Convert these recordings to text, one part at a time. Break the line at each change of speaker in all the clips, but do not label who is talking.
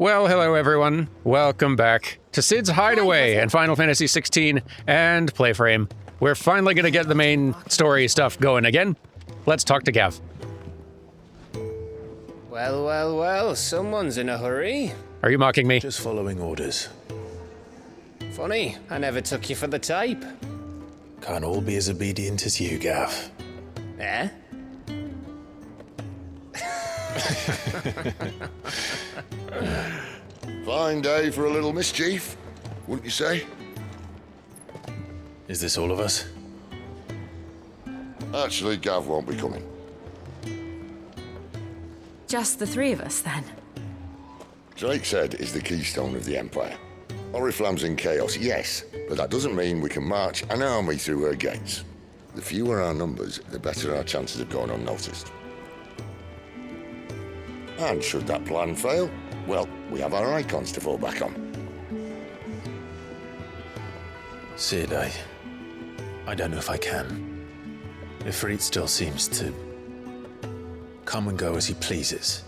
Well, hello everyone. Welcome back to Sid's Hideaway and Final Fantasy XVI and PlayFrame. We're finally gonna get the main story stuff going again. Let's talk to Gav.
Well, someone's in a hurry.
Are you mocking me?
Just following orders.
Funny, I never took you for the type.
Can't all be as obedient as you, Gav.
Eh?
Fine day for a little mischief, wouldn't you say?
Is this all of us?
Actually, Gav won't be coming.
Just the three of us, then?
Drake's Head is the keystone of the Empire. Oriflamme's in chaos, yes, but that doesn't mean we can march an army through her gates. The fewer our numbers, the better our chances of going unnoticed. And should that plan fail, well, we have our icons to fall back on.
Sid, I don't know if I can. Ifrit still seems to come and go as he pleases.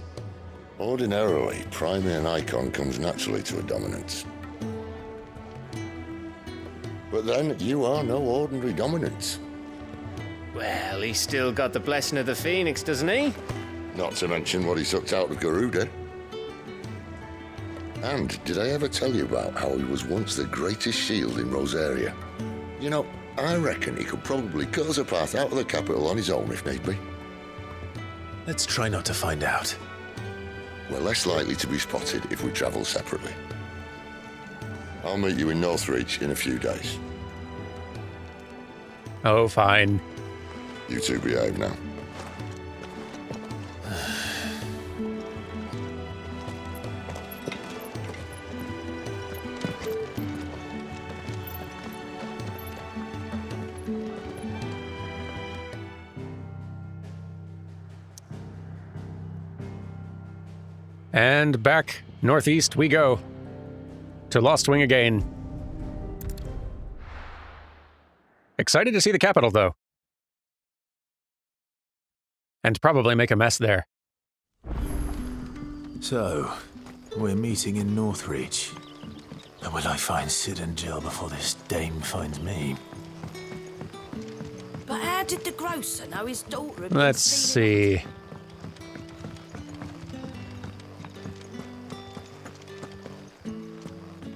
Ordinarily, priming an icon comes naturally to a dominance. But then, you are no ordinary dominance.
Well, he's still got the blessing of the Phoenix, doesn't he?
Not to mention what he sucked out of Garuda. And did I ever tell you about how he was once the greatest shield in Rosaria? You know, I reckon he could probably cut us a path out of the capital on his own if need be.
Let's try not to find out.
We're less likely to be spotted if we travel separately. I'll meet you in Northreach in a few days.
Oh, fine.
You two behave now.
And back northeast we go. To Lost Wing again. Excited to see the capital, though. And probably make a mess there.
So, we're meeting in Northreach. But will I find Sid and Jill before this dame finds me?
But how did the grocer know his daughter had been
Let's
stealing-
see.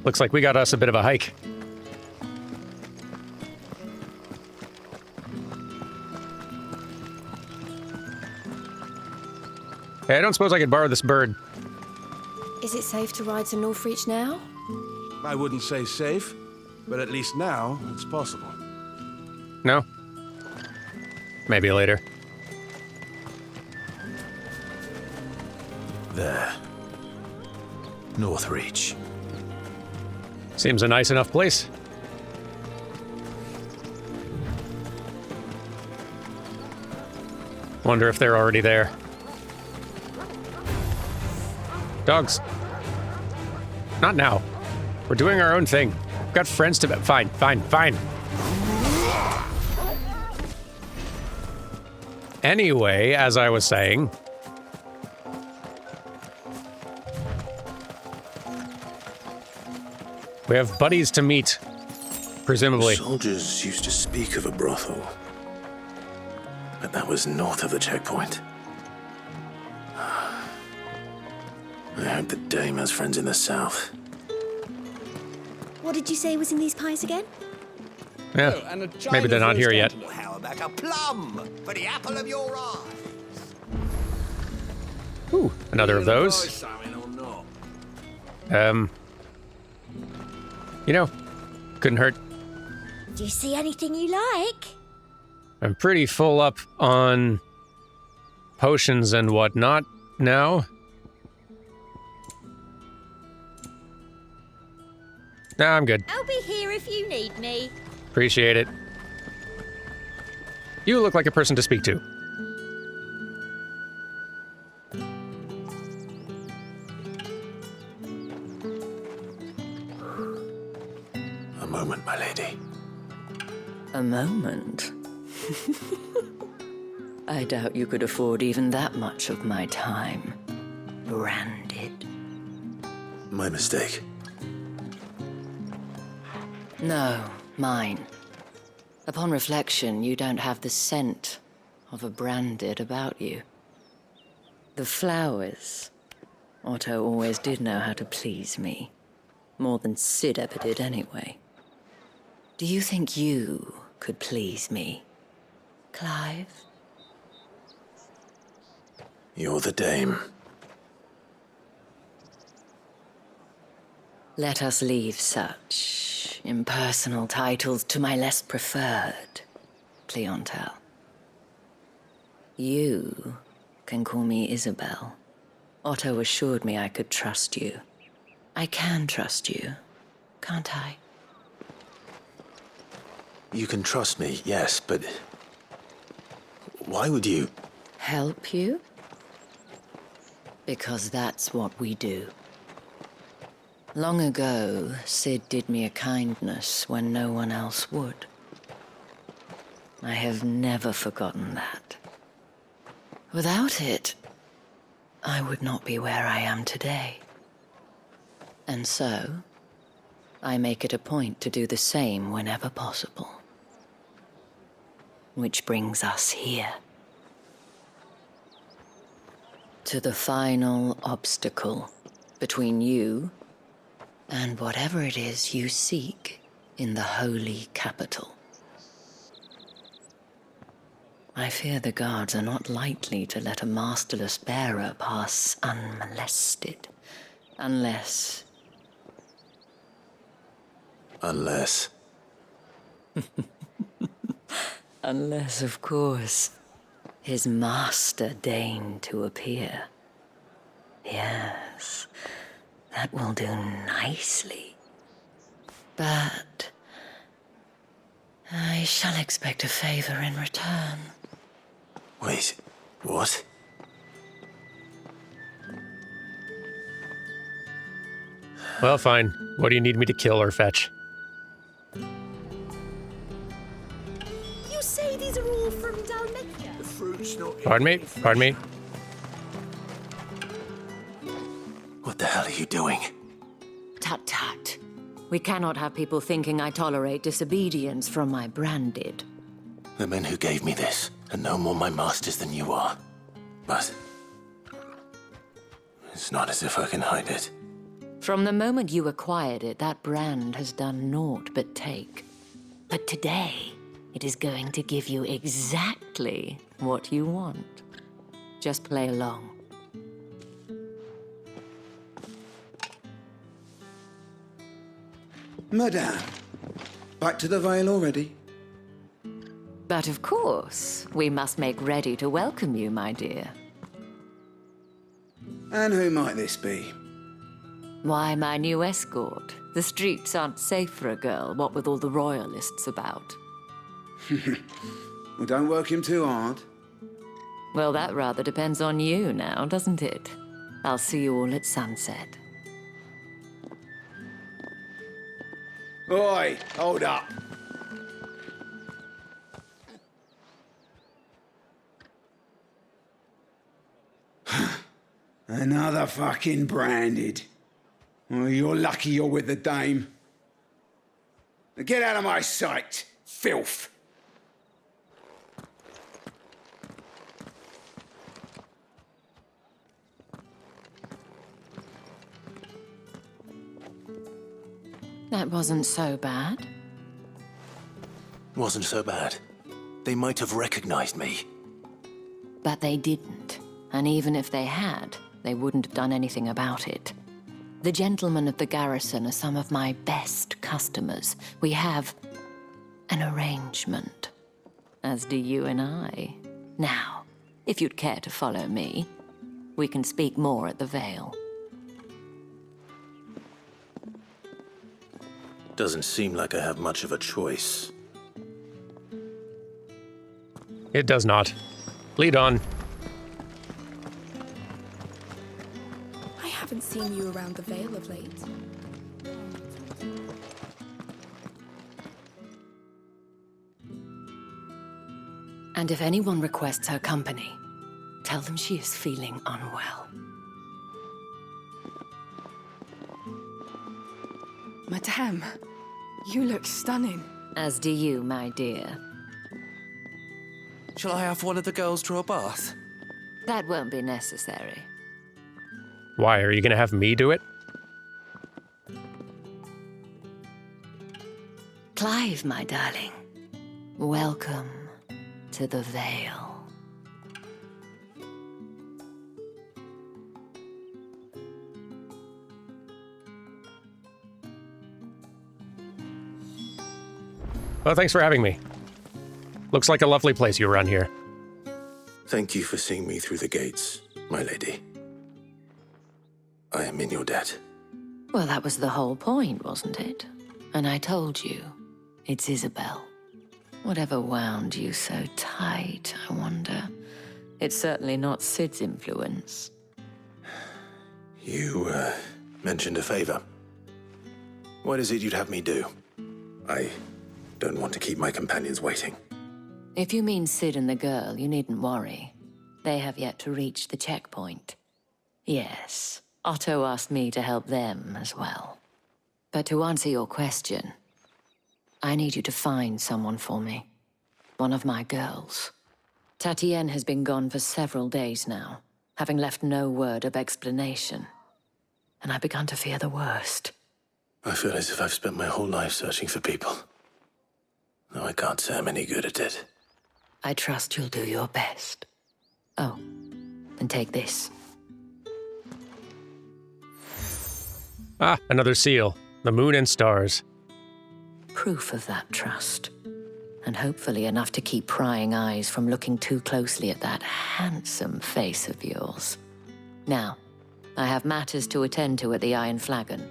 Looks like we got us a bit of a hike. Hey, I don't suppose I could borrow this bird.
Is it safe to ride to Northreach now?
I wouldn't say safe, but at least now it's possible.
No? Maybe later.
There. Northreach.
Seems a nice enough place. Wonder if they're already there. Dogs. Not now. We're doing our own thing. We've got friends to... Fine. Anyway, as I was saying... we have buddies to meet, presumably.
Soldiers used to speak of a brothel. But that was north of the checkpoint. I hope the dame has friends in the south.
What did you say was in these pies again?
Yeah, maybe they're not here yet.
How about a plum for the apple of your eye?
Ooh, another of those. You know, couldn't hurt.
Do you see anything you like?
I'm pretty full up on potions and whatnot now. Nah, I'm good.
I'll be here if you need me.
Appreciate it. You look like a person to speak to.
A moment, my lady.
A moment? I doubt you could afford even that much of my time. Branded.
My mistake.
No, mine. Upon reflection, you don't have the scent of a branded about you. The flowers. Otto always did know how to please me. More than Sid ever did anyway. Do you think you could please me, Clive?
You're the dame.
Let us leave such impersonal titles to my less preferred clientele. You can call me Isabel. Otto assured me I could trust you. I can trust you, can't I?
You can trust me, yes, but... why would you?
Help you? Because that's what we do. Long ago, Sid did me a kindness when no one else would. I have never forgotten that. Without it, I would not be where I am today. And so, I make it a point to do the same whenever possible. Which brings us here. To the final obstacle between you and whatever it is you seek in the holy capital. I fear the guards are not likely to let a masterless bearer pass unmolested, unless...
Unless...
Unless, of course, his master deigned to appear. Yes, that will do nicely. But I shall expect a favor in return.
Wait, what?
Well, fine. What do you need me to kill or fetch?
You say these are all from Dalmatia?
The fruit's not...
Pardon me? Pardon me?
What the hell are you doing?
Tut-tut. We cannot have people thinking I tolerate disobedience from my branded.
The men who gave me this are no more my masters than you are. But... it's not as if I can hide it.
From the moment you acquired it, that brand has done naught but take. But today, it is going to give you exactly what you want. Just play along.
Madame, back to the Vale already?
But of course, we must make ready to welcome you, my dear.
And who might this be?
Why, my new escort. The streets aren't safe for a girl, what with all the royalists about.
Well, don't work him too hard.
Well, that rather depends on you now, doesn't it? I'll see you all at sunset.
Oi, hold up. Another fucking branded. Well, you're lucky you're with the dame. Now get out of my sight, filth.
That wasn't so bad.
Wasn't so bad. They might have recognized me.
But they didn't. And even if they had, they wouldn't have done anything about it. The gentlemen of the garrison are some of my best customers. We have an arrangement, as do you and I. Now, if you'd care to follow me, we can speak more at the Vale.
Doesn't seem like I have much of a choice.
It does not. Lead on.
I haven't seen you around the Vale of late.
And if anyone requests her company, tell them she is feeling unwell.
Madame, you look stunning.
As do you, my dear.
Shall I have one of the girls draw a bath?
That won't be necessary.
Why, are you gonna have me do it?
Clive, my darling. Welcome to the Vale.
Well, thanks for having me. Looks like a lovely place you run here.
Thank you for seeing me through the gates, my lady. I am in your debt.
Well, that was the whole point, wasn't it? And I told you, it's Isabel. Whatever wound you so tight, I wonder. It's certainly not Sid's influence.
You, mentioned a favor. What is it you'd have me do? I don't want to keep my companions waiting.
If you mean Sid and the girl, you needn't worry. They have yet to reach the checkpoint. Yes, Otto asked me to help them as well. But to answer your question, I need you to find someone for me. One of my girls. Tatienne has been gone for several days now, having left no word of explanation. And I've begun to fear the worst.
I feel as if I've spent my whole life searching for people. Though I can't say I'm any good at it.
I trust you'll do your best. Oh, and take this.
Ah, another seal. The moon and stars.
Proof of that trust. And hopefully enough to keep prying eyes from looking too closely at that handsome face of yours. Now, I have matters to attend to at the Iron Flagon.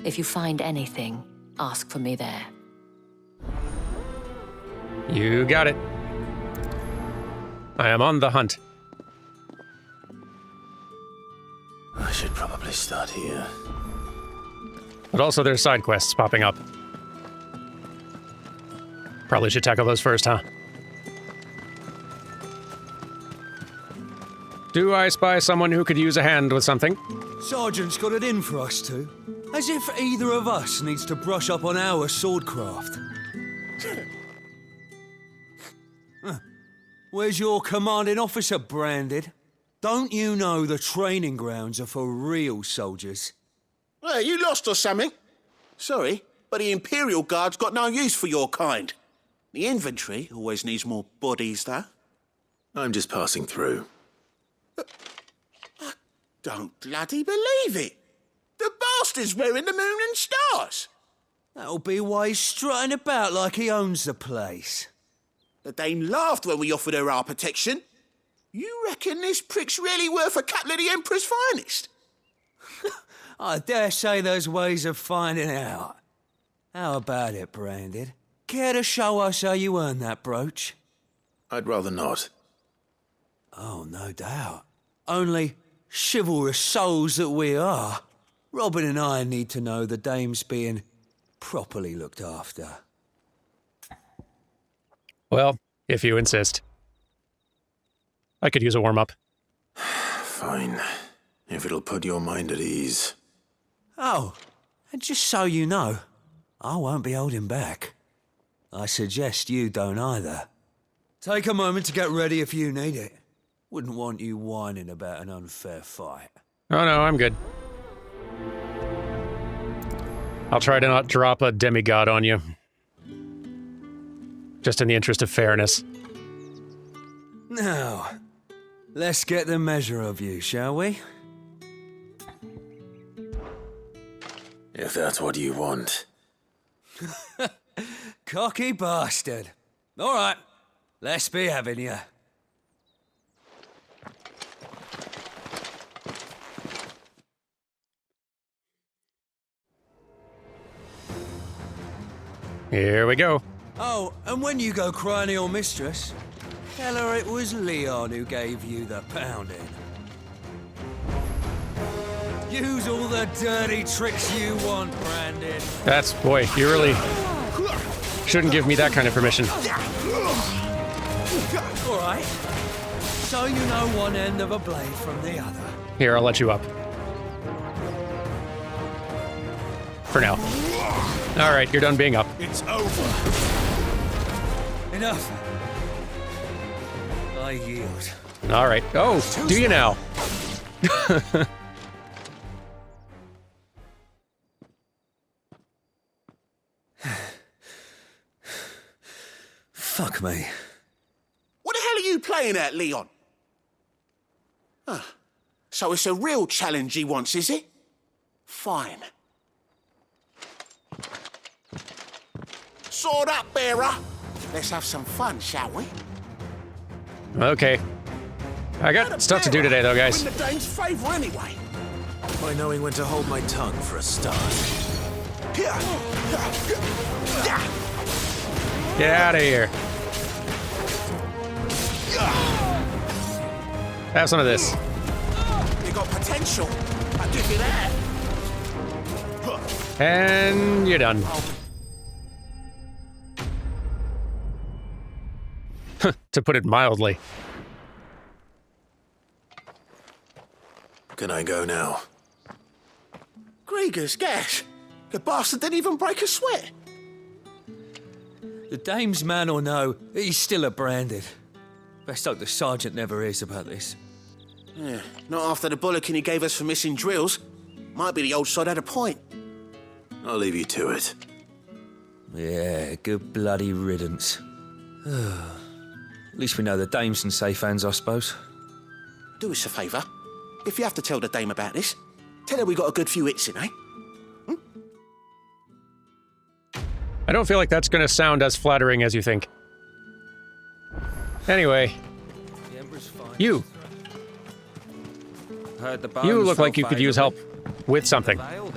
If you find anything, ask for me there.
You got it. I am on the hunt.
I should probably start here.
But also there's side quests popping up. Probably should tackle those first, huh? Do I spy someone who could use a hand with something?
Sergeant's got it in for us two. As if either of us needs to brush up on our swordcraft. Where's your commanding officer branded? Don't you know the training grounds are for real soldiers?
Hey, you lost or something? Sorry, but the Imperial Guard's got no use for your kind. The infantry always needs more bodies, though.
I'm just passing through.
I don't bloody believe it. The bastard's wearing the moon and stars.
That'll be why he's strutting about like he owns the place.
The Dame laughed when we offered her our protection. You reckon this prick's really worth a couple of the Emperor's finest?
I dare say there's ways of finding out. How about it, Branded? Care to show us how you earned that brooch?
I'd rather not.
Oh, no doubt. Only, chivalrous souls that we are, Robin and I need to know the Dame's being properly looked after.
Well, if you insist. I could use a warm-up.
Fine. If it'll put your mind at ease.
Oh, and just so you know, I won't be holding back. I suggest you don't either. Take a moment to get ready if you need it. Wouldn't want you whining about an unfair fight.
Oh no, I'm good. I'll try to not drop a demigod on you. Just in the interest of fairness.
Now, let's get the measure of you, shall we?
If that's what you want.
Cocky bastard. All right, let's be having you.
Here we go.
Oh, and when you go crying to your mistress, tell her it was Leon who gave you the pounding. Use all the dirty tricks you want, Brandon.
That's, boy, you really shouldn't give me that kind of permission.
All right. So you know one end of a blade from the other.
Here, I'll let you up. For now. All right, you're done being up.
It's over.
Enough. I yield.
All right. Oh, do you now?
Fuck me.
What the hell are you playing at, Leon? So it's a real challenge he wants, is it? Fine. Sword up, bearer. Let's have some fun, shall we?
Okay. I got stuff to do today, though, guys.
Win the dame's favour anyway.
By knowing when to hold my tongue for a start.
Get out of here. Have some of this.
You got potential. I'll give you that.
And you're done. To put it mildly.
Can I go now?
Gregor's gas. The bastard didn't even break a sweat.
The dame's man or no, he's still a branded. Best hope the sergeant never hears about this.
Yeah, not after the bollocking he gave us for missing drills. Might be the old sod had a point.
I'll leave you to it.
Yeah, good bloody riddance. At least we know the dame's in safe hands, I suppose.
Do us a favour. If you have to tell the dame about this, tell her we got a good few hits in, eh?
I don't feel like that's going to sound as flattering as you think. Anyway. You. You look like you could use help with something.
What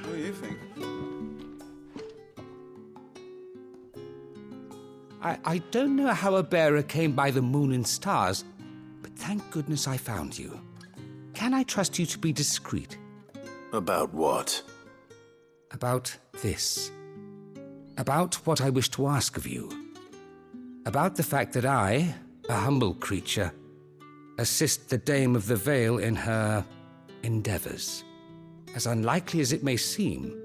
do you think?
I don't know how a bearer came by the moon and stars, but thank goodness I found you. Can I trust you to be discreet?
About what?
About this. About what I wish to ask of you. About the fact that I, a humble creature, assist the Dame of the Vale in her endeavors. As unlikely as it may seem,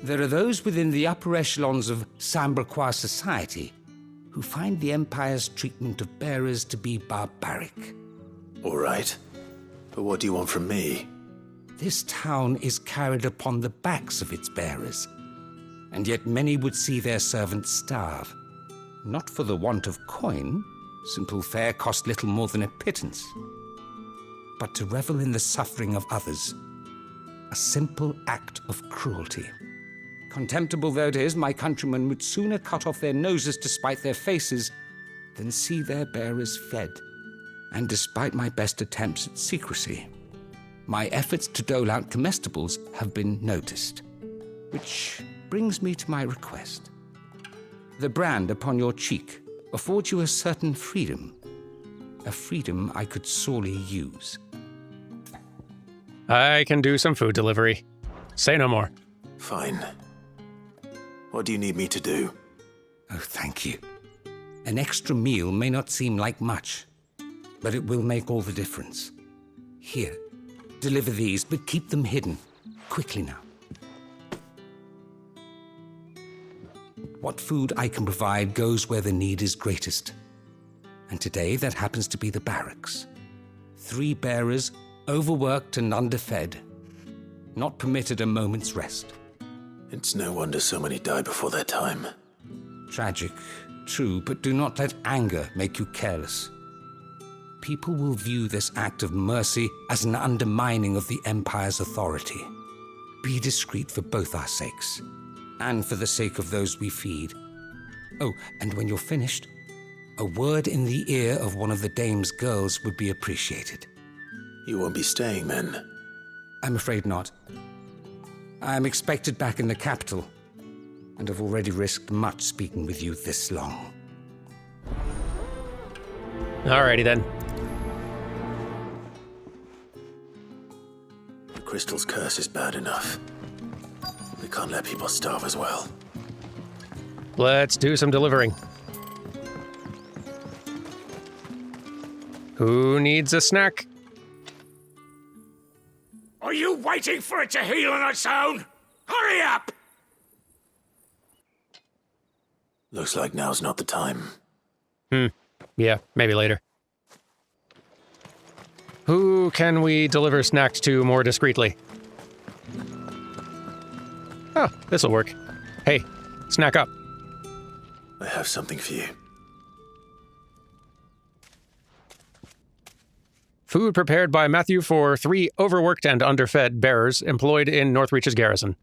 there are those within the upper echelons of Sambraquois society who find the Empire's treatment of bearers to be barbaric.
All right. But what do you want from me?
This town is carried upon the backs of its bearers, and yet many would see their servants starve. Not for the want of coin, simple fare cost little more than a pittance, but to revel in the suffering of others, a simple act of cruelty. Contemptible though it is, my countrymen would sooner cut off their noses to spite their faces than see their bearers fed. And despite my best attempts at secrecy, my efforts to dole out comestibles have been noticed. Which brings me to my request. The brand upon your cheek affords you a certain freedom. A freedom I could sorely use.
I can do some food delivery. Say no more.
Fine. What do you need me to do?
Oh, thank you. An extra meal may not seem like much, but it will make all the difference. Here, deliver these, but keep them hidden. Quickly now. What food I can provide goes where the need is greatest. And today, that happens to be the barracks. 3 bearers, overworked and underfed, not permitted a moment's rest.
It's no wonder so many die before their time.
Tragic, true, but do not let anger make you careless. People will view this act of mercy as an undermining of the Empire's authority. Be discreet for both our sakes, and for the sake of those we feed. Oh, and when you're finished, a word in the ear of one of the Dame's girls would be appreciated.
You won't be staying then?
I'm afraid not. I'm expected back in the capital, and have already risked much speaking with you this long.
Alrighty then.
The crystal's curse is bad enough. We can't let people starve as well.
Let's do some delivering. Who needs a snack?
Are you waiting for it to heal on its own? Hurry up!
Looks like now's not the time.
Yeah, maybe later. Who can we deliver snacks to more discreetly? Oh, this'll work. Hey, snack up.
I have something for you.
Food prepared by Matthew for 3 overworked and underfed bearers employed in Northreach's garrison.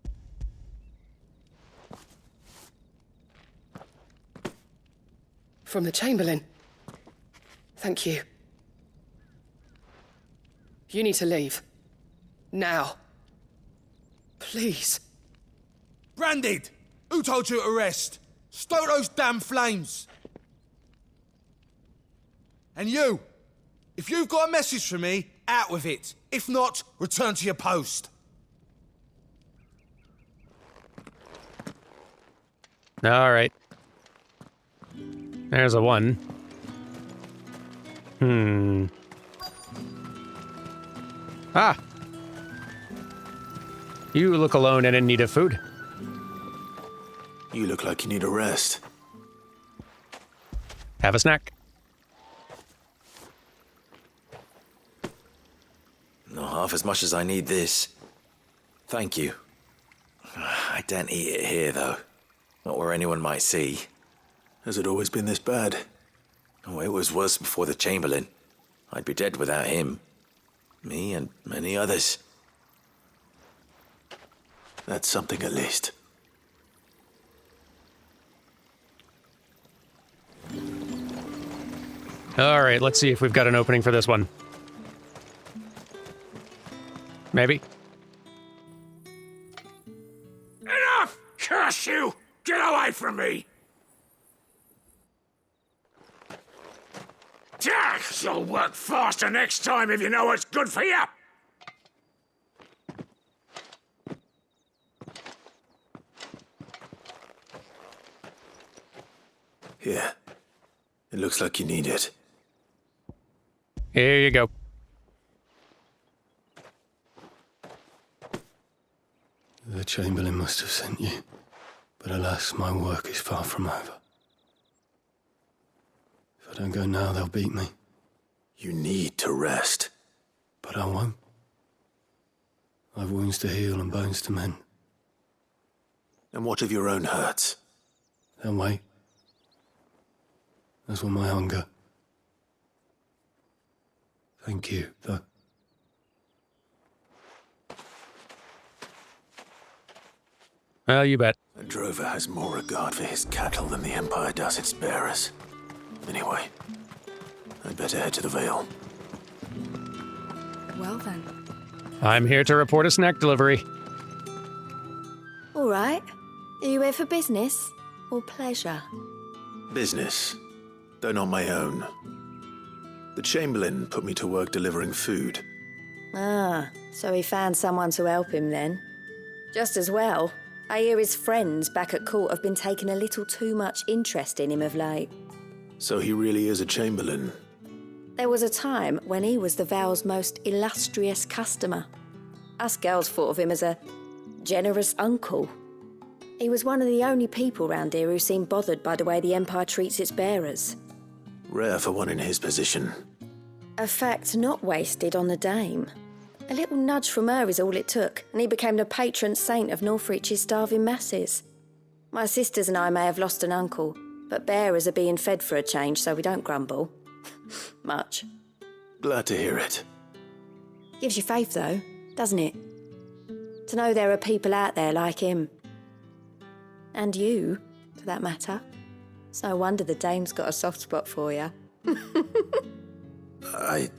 From the Chamberlain. Thank you. You need to leave. Now. Please.
Branded! Who told you to rest? Stoke those damn flames! And you! If you've got a message for me, out with it. If not, return to your post.
All right. There's a 1. Ah! You look alone and in need of food.
You look like you need a rest.
Have a snack.
Not half as much as I need this. Thank you. I daren't eat it here, though. Not where anyone might see.
Has it always been this bad?
Oh, it was worse before the Chamberlain. I'd be dead without him. Me and many others.
That's something at least.
All right, let's see if we've got an opening for this one. Maybe.
Enough! Curse you! Get away from me! You'll work faster next time if you know what's good for you!
Here. It looks like you need it.
Here you go.
The Chamberlain must have sent you, but alas, my work is far from over. If I don't go now, they'll beat me. You need to rest. But I won't. I've wounds to heal and bones to mend. And what of your own hurts? They'll wait. As will my hunger. Thank you, though.
Well, you bet.
A drover has more regard for his cattle than the Empire does its bearers. Anyway, I'd better head to the Vale.
Well then.
I'm here to report a snack delivery.
All right. Are you here for business or pleasure?
Business, though not my own. The Chamberlain put me to work delivering food.
Ah, so he found someone to help him then. Just as well. I hear his friends back at court have been taking a little too much interest in him of late.
So he really is a Chamberlain.
There was a time when he was the Vale's most illustrious customer. Us girls thought of him as a generous uncle. He was one of the only people round here who seemed bothered by the way the Empire treats its bearers.
Rare for one in his position.
A fact not wasted on the dame. A little nudge from her is all it took, and he became the patron saint of Northreach's starving masses. My sisters and I may have lost an uncle, but bearers are being fed for a change, so we don't grumble. Much.
Glad to hear it.
Gives you faith, though, doesn't it? To know there are people out there like him. And you, for that matter. It's no wonder the dame's got a soft spot for you.
I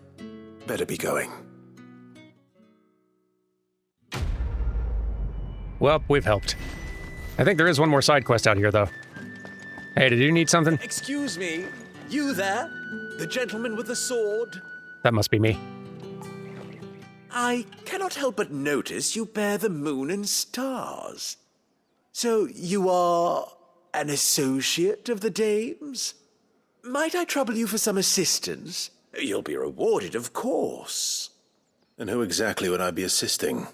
better be going.
Well, we've helped. I think there is one more side quest out here, though. Hey, did you need something?
Excuse me, you there? The gentleman with the sword?
That must be me.
I cannot help but notice you bear the moon and stars. So you are an associate of the dame's? Might I trouble you for some assistance? You'll be rewarded, of course.
And who exactly would I be assisting?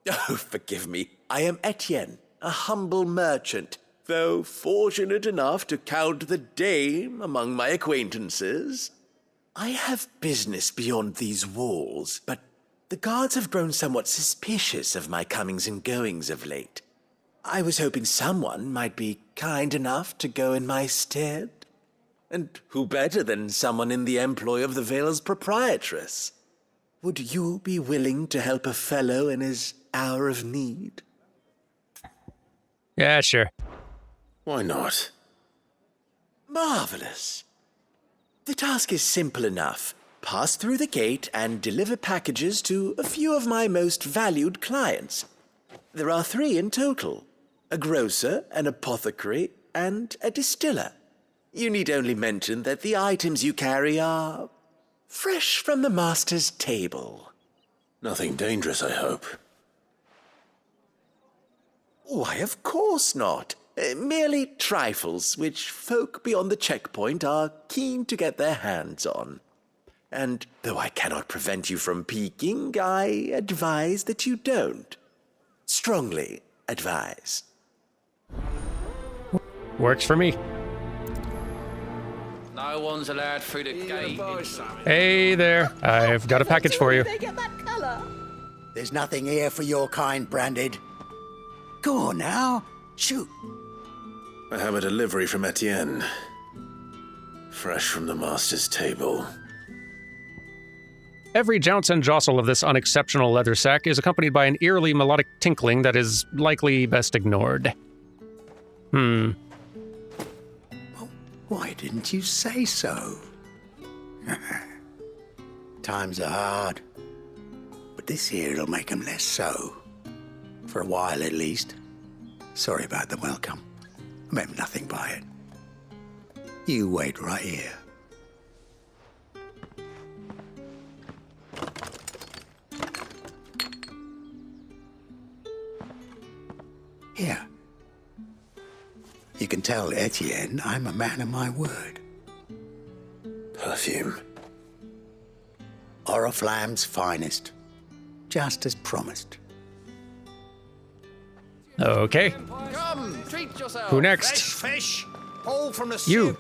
Oh, forgive me. I am Etienne, a humble merchant, though fortunate enough to count the dame among my acquaintances. I have business beyond these walls, but the guards have grown somewhat suspicious of my comings and goings of late. I was hoping someone might be kind enough to go in my stead. And who better than someone in the employ of the Vale's proprietress? Would you be willing to help a fellow in his hour of need?
Yeah, sure.
Why not?
Marvelous. The task is simple enough. Pass through the gate and deliver packages to a few of my most valued clients. There are 3 in total: a grocer, an apothecary, and a distiller. You need only mention that the items you carry are fresh from the master's table.
Nothing dangerous, I hope.
Why, of course not. Merely trifles which folk beyond the checkpoint are keen to get their hands on. And though I cannot prevent you from peeking, I advise that you don't. Strongly advise.
Works for me.
No one's allowed through the gate.
Hey there. I've got a package for you.
They get that colour.
There's nothing here for your kind, Branded. Go on now. Shoot.
I have a delivery from Etienne. Fresh from the master's table.
Every jounce and jostle of this unexceptional leather sack is accompanied by an eerily melodic tinkling that is likely best ignored.
Why didn't you say so? Times are hard. But this here'll make 'em less so. For a while, at least. Sorry about the welcome. I meant nothing by it. You wait right here. Here. You can tell Etienne I'm a man of my word.
Perfume.
Oriflamme's finest. Just as promised.
Okay.
Come, treat yourself.
Who next?
Fish, all from the
You.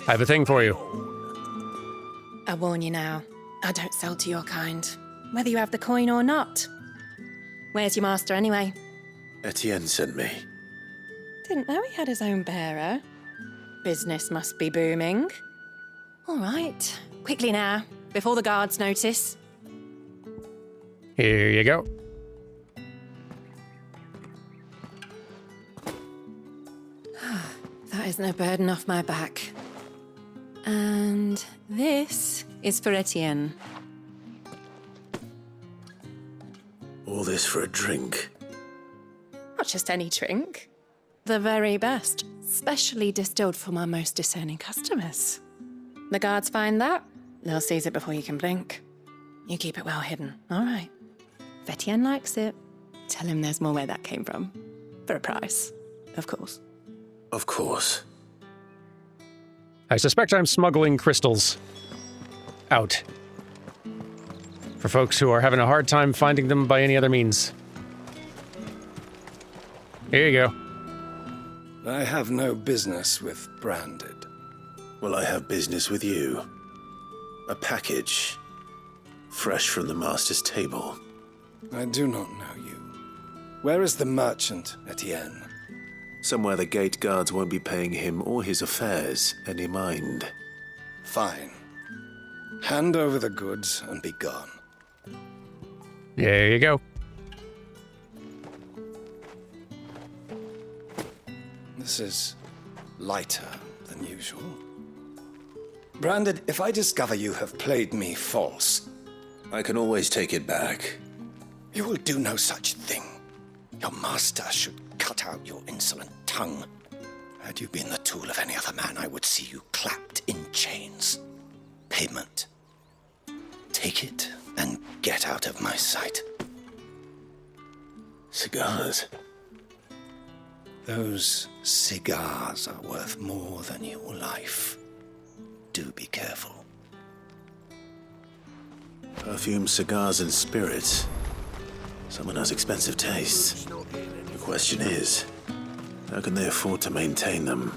I have a thing for you.
I warn you now, I don't sell to your kind, whether you have the coin or not. Where's your master anyway?
Etienne sent me.
Didn't know he had his own bearer. Business must be booming. All right, quickly now, before the guards notice.
Here you go.
That isn't a burden off my back. And this is for Etienne.
All this for a drink.
Not just any drink. The very best, specially distilled for my most discerning customers. The guards find that, they'll seize it before you can blink. You keep it well hidden, all right? If Etienne likes it, tell him there's more where that came from. For a price, of course.
Of course.
I suspect I'm smuggling crystals out for folks who are having a hard time finding them by any other means. Here you go.
I have no business with Branded.
Well, I have business with you. A package. Fresh from the master's table.
I do not know you. Where is the merchant, Etienne?
Somewhere the gate guards won't be paying him or his affairs any mind.
Fine. Hand over the goods and be gone.
There you go.
This is lighter than usual. Branded, if I discover you have played me false...
I can always take it back.
You will do no such thing. Your master should cut out your insolent tongue. Had you been the tool of any other man, I would see you clapped in chains. Payment. Take it and get out of my sight.
Cigars.
Those cigars are worth more than your life. Do be careful.
Perfume, cigars, and spirits. Someone has expensive tastes. The question is, How can they afford to maintain them?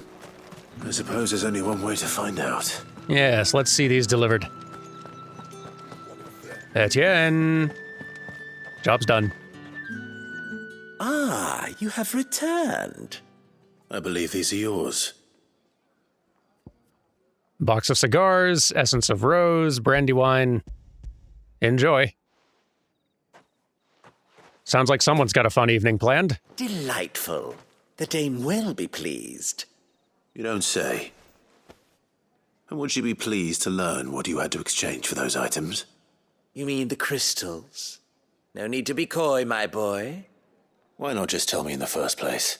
I suppose there's only one way to find out.
Yes, let's see these delivered. Etienne. Job's done.
Ah, you have returned.
I believe these are yours.
Box of cigars, essence of rose, brandy wine. Enjoy. Sounds like someone's got a fun evening planned.
Delightful. The dame will be pleased.
You don't say. And would she be pleased to learn what you had to exchange for those items?
You mean the crystals? No need to be coy, my boy.
Why not just tell me in the first place?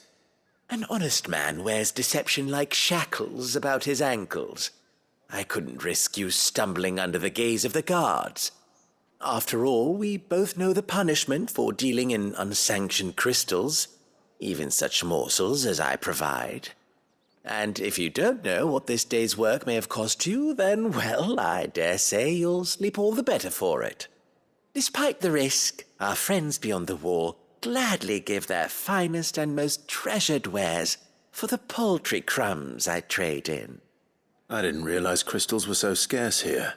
An honest man wears deception like shackles about his ankles. I couldn't risk you stumbling under the gaze of the guards. After all, we both know the punishment for dealing in unsanctioned crystals, even such morsels as I provide. And if you don't know what this day's work may have cost you, then, well, I dare say you'll sleep all the better for it. Despite the risk, our friends beyond the wall gladly give their finest and most treasured wares for the paltry crumbs I trade in.
I didn't realize crystals were so scarce here.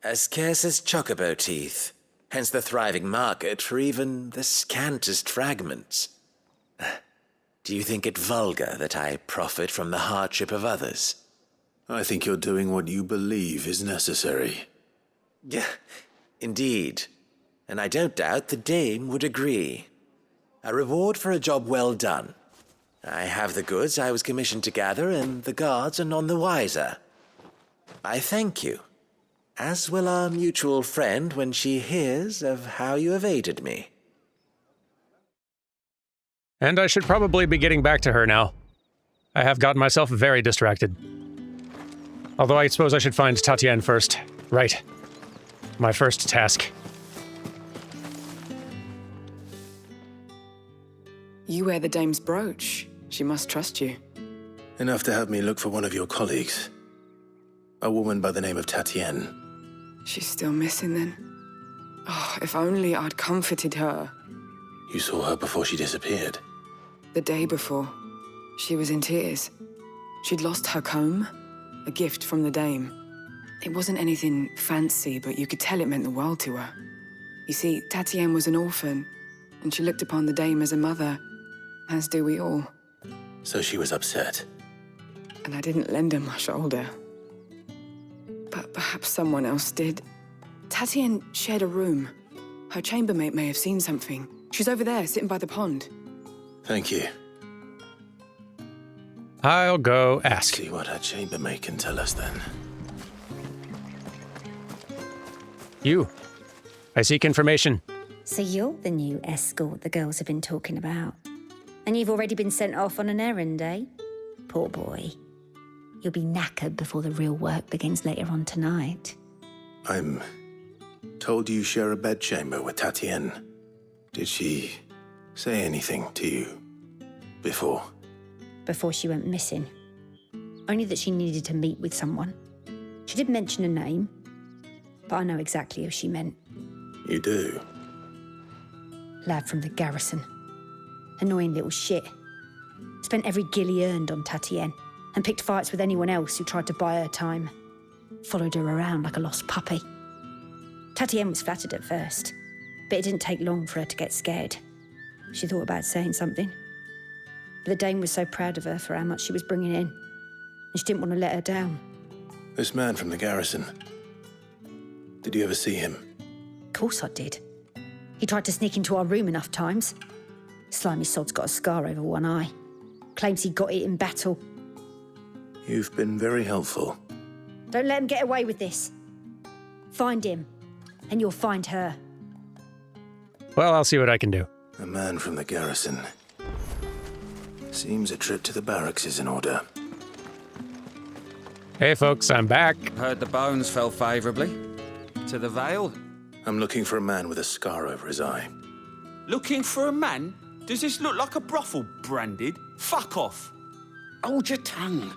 As scarce as chocobo teeth, hence the thriving market for even the scantest fragments. Do you think it vulgar that I profit from the hardship of others?
I think you're doing what you believe is necessary.
Yeah, indeed. And I don't doubt the dame would agree. A reward for a job well done. I have the goods I was commissioned to gather, and the guards are none the wiser. I thank you, as will our mutual friend when she hears of how you have aided me.
And I should probably be getting back to her now. I have gotten myself very distracted. Although I suppose I should find Tatienne first. Right. My first task.
You wear the dame's brooch. She must trust you.
Enough to have me look for one of your colleagues. A woman by the name of Tatienne.
She's still missing then. Oh, if only I'd comforted her.
You saw her before she disappeared?
The day before. She was in tears. She'd lost her comb, a gift from the dame. It wasn't anything fancy, but you could tell it meant the world to her. You see, Tatienne was an orphan, and she looked upon the dame as a mother, as do we all.
So she was upset.
And I didn't lend her my shoulder. But perhaps someone else did. Tatienne shared a room. Her chambermaid may have seen something. She's over there, sitting by the pond.
Thank you.
I'll go ask.
See what her chambermaid can tell us then.
You. I seek information.
So you're the new escort the girls have been talking about. And you've already been sent off on an errand, eh? Poor boy. You'll be knackered before the real work begins later on tonight.
I'm told you share a bedchamber with Tatienne. Did she say anything to you before?
Before she went missing. Only that she needed to meet with someone. She did mention a name, but I know exactly who she meant.
You do?
Lad from the garrison. Annoying little shit. Spent every guil he earned on Tatienne and picked fights with anyone else who tried to buy her time. Followed her around like a lost puppy. Tatienne was flattered at first, but it didn't take long for her to get scared. She thought about saying something. But the dame was so proud of her for how much she was bringing in, and she didn't want to let her down.
This man from the garrison. Did you ever see him?
Of course I did. He tried to sneak into our room enough times. Slimy sod's got a scar over one eye. Claims he got it in battle.
You've been very helpful.
Don't let him get away with this. Find him, and you'll find her.
Well, I'll see what I can do.
A man from the garrison. Seems a trip to the barracks is in order.
Hey folks, I'm back.
Heard the bones fell favourably. To the Vale?
I'm looking for a man with a scar over his eye.
Looking for a man? Does this look like a brothel, Branded? Fuck off.
Hold your tongue.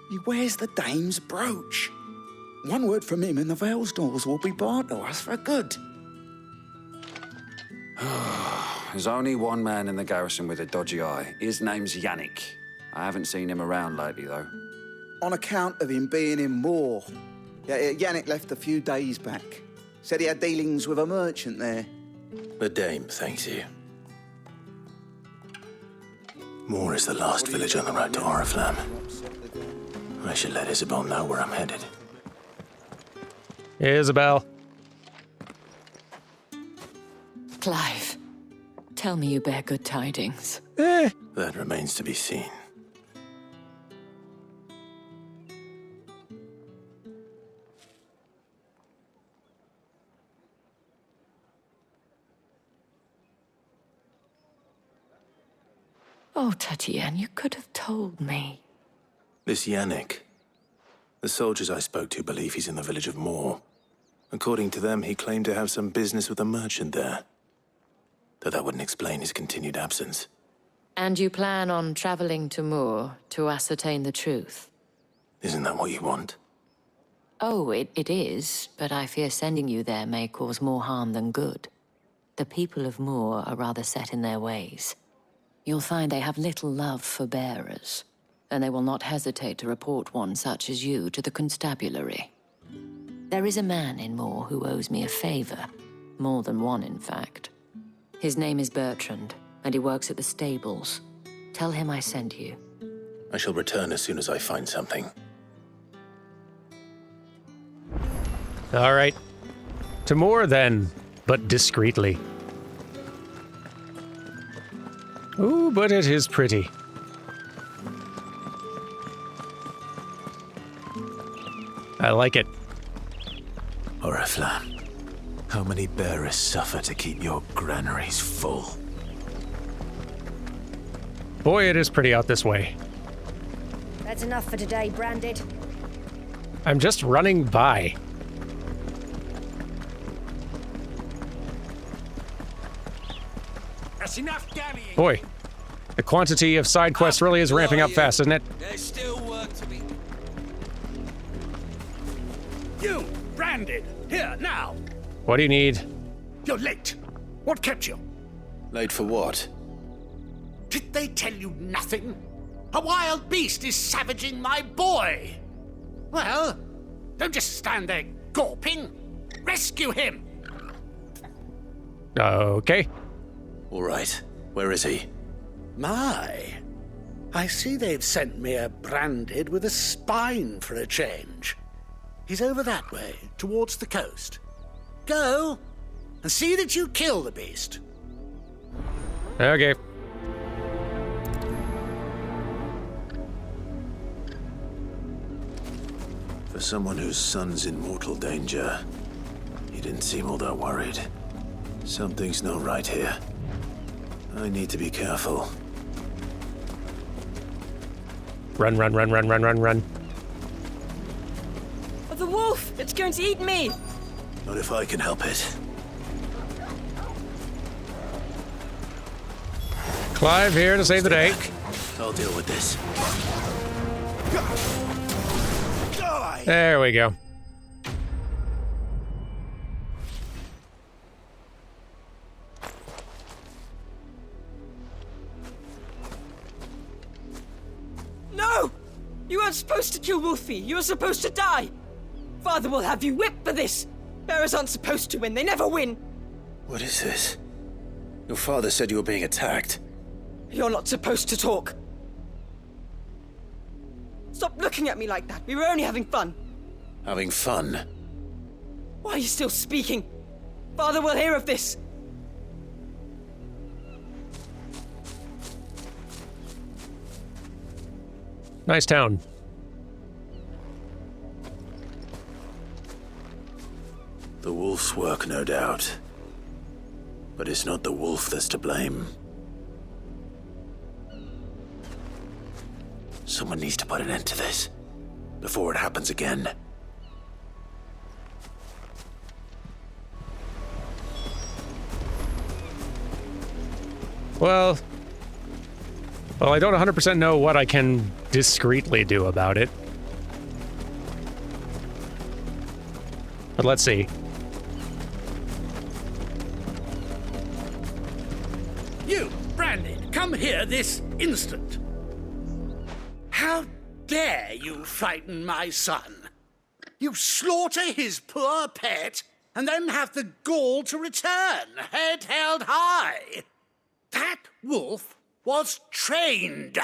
He wears the dame's brooch. One word from him and the Vale's doors will be barred to us for good.
There's only one man in the garrison with a dodgy eye. His name's Yannick. I haven't seen him around lately, though.
On account of him being in war. Yeah, Yannick left a few days back. Said he had dealings with a merchant there.
The dame thanks you. Moore is the last village on the road to Oriflamme. I should let Isabel know where I'm headed.
Isabel.
Clive, tell me you bear good tidings.
That remains to be seen.
Oh, Tatiane, you could have told me.
This Yannick. The soldiers I spoke to believe he's in the village of Moore. According to them, he claimed to have some business with a merchant there. Though that wouldn't explain his continued absence.
And you plan on traveling to Moore to ascertain the truth?
Isn't that what you want?
Oh, it is, but I fear sending you there may cause more harm than good. The people of Moore are rather set in their ways. You'll find they have little love for bearers, and they will not hesitate to report one such as you to the constabulary. There is a man in Moore who owes me a favor, more than one, in fact. His name is Bertrand, and he works at the stables. Tell him I sent you.
I shall return as soon as I find something.
All right. To Moore, then, but discreetly. Ooh, but it is pretty. I like it.
Oriflamme, how many bearers suffer to keep your granaries full?
Boy, it is pretty out this way.
That's enough for today, Branded.
I'm just running by.
That's enough damning.
Boy, the quantity of side quests really is ramping up fast, isn't it?
There's still work to be. You, Branded, here now.
What do you need?
You're late. What kept you?
Late for what?
Did they tell you nothing? A wild beast is savaging my boy. Well, don't just stand there gawping. Rescue him.
Okay.
All right. Where is he?
My, I see they've sent me a Branded with a spine for a change. He's over that way, towards the coast. Go, and see that you kill the beast.
Okay.
For someone whose son's in mortal danger, he didn't seem all that worried. Something's not right here. I need to be careful.
Run, run, run, run, run, run, run.
Oh, the wolf! It's going to eat me!
Not if I can help it.
Clive here to save the day.
I'll deal with this.
There we go.
No! You weren't supposed to kill Wolfie. You were supposed to die. Father will have you whipped for this. Bearers aren't supposed to win. They never win.
What is this? Your father said you were being attacked.
You're not supposed to talk. Stop looking at me like that. We were only having fun.
Having fun?
Why are you still speaking? Father will hear of this.
Nice town.
The wolf's work, no doubt. But it's not the wolf that's to blame. Someone needs to put an end to this, before it happens again.
Well, I don't 100% know what I can discreetly do about it. But let's see.
Branded, come here this instant. How dare you frighten my son? You slaughter his poor pet and then have the gall to return, head held high. That wolf was trained.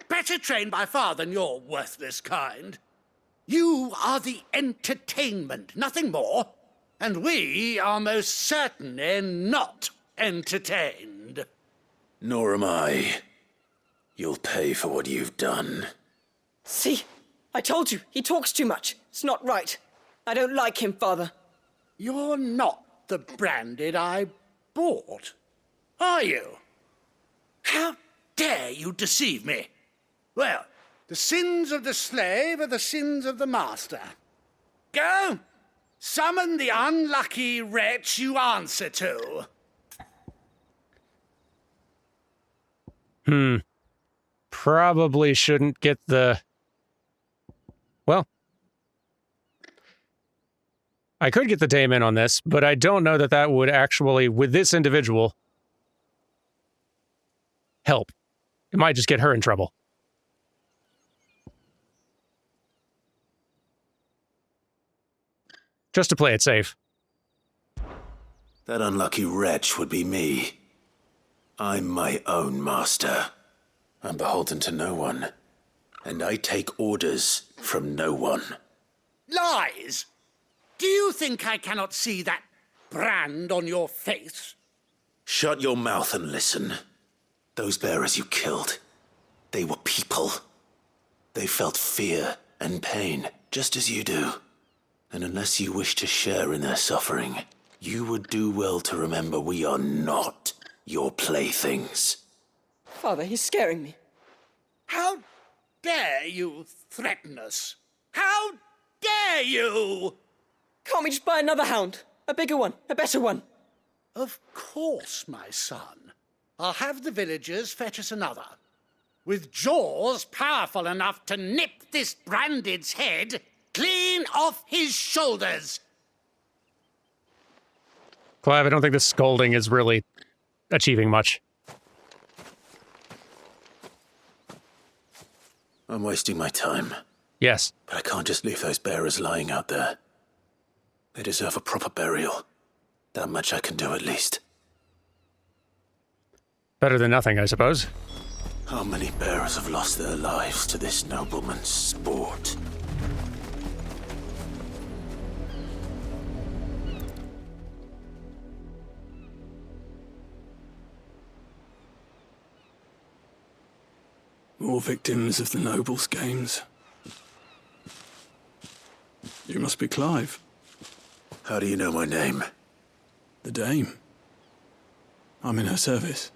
Better trained by far than your worthless kind. You are the entertainment, nothing more. And we are most certainly not entertained.
Nor am I. You'll pay for what you've done.
See? I told you, he talks too much. It's not right. I don't like him, Father.
You're not the Branded I bought, are you? How dare you deceive me? Well, the sins of the slave are the sins of the master. Go! Summon the unlucky wretch you answer to.
Probably shouldn't get the... Well, I could get the dame in on this, but I don't know that that would actually, with this individual, help. It might just get her in trouble. Just to play it safe.
That unlucky wretch would be me. I'm my own master. I'm beholden to no one. And I take orders from no one.
Lies! Do you think I cannot see that brand on your face?
Shut your mouth and listen. Those bearers you killed, they were people. They felt fear and pain, just as you do. And unless you wish to share in their suffering, you would do well to remember we are not your playthings.
Father, he's scaring me.
How dare you threaten us? How dare you?
Can't we just buy another hound? A bigger one, a better one.
Of course, my son. I'll have the villagers fetch us another. With jaws powerful enough to nip this Branded's head clean off his shoulders.
Clive, I don't think this scolding is really achieving much.
I'm wasting my time.
Yes.
But I can't just leave those bearers lying out there. They deserve a proper burial. That much I can do at least.
Better than nothing, I suppose.
How many bearers have lost their lives to this nobleman's sport?
More victims of the nobles' games. You must be Clive.
How do you know my name?
The Dame. I'm in her service,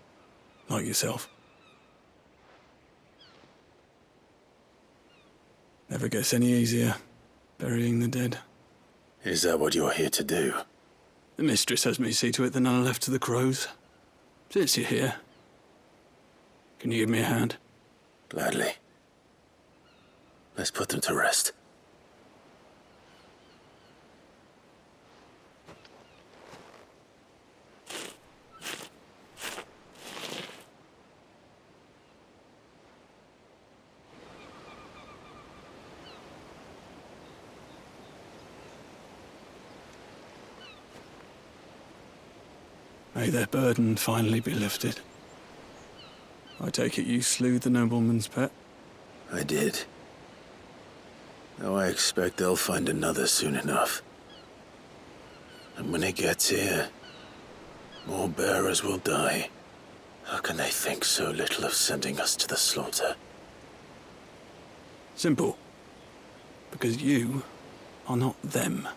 like yourself. Never gets any easier, burying the dead.
Is that what you're here to do?
The mistress has me see to it that none are left to the crows. Since you're here, can you give me a hand?
Gladly. Let's put them to rest.
May their burden finally be lifted. I take it you slew the nobleman's pet?
I did. Now I expect they'll find another soon enough. And when it gets here, more bearers will die. How can they think so little of sending us to the slaughter?
Simple. Because you are not them.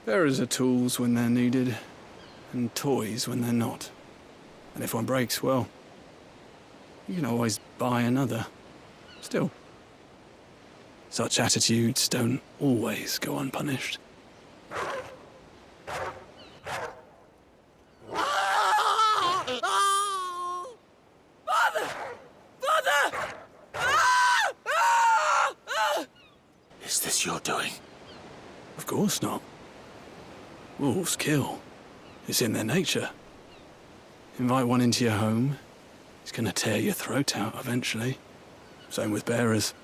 Bearers are tools when they're needed, and toys when they're not. And if one breaks, well, you can always buy another. Still, such attitudes don't always go unpunished.
Father! Father!
Is this your doing?
Of course not. Wolves kill. It's in their nature. Invite one into your home, He's gonna tear your throat out eventually. Same with bearers.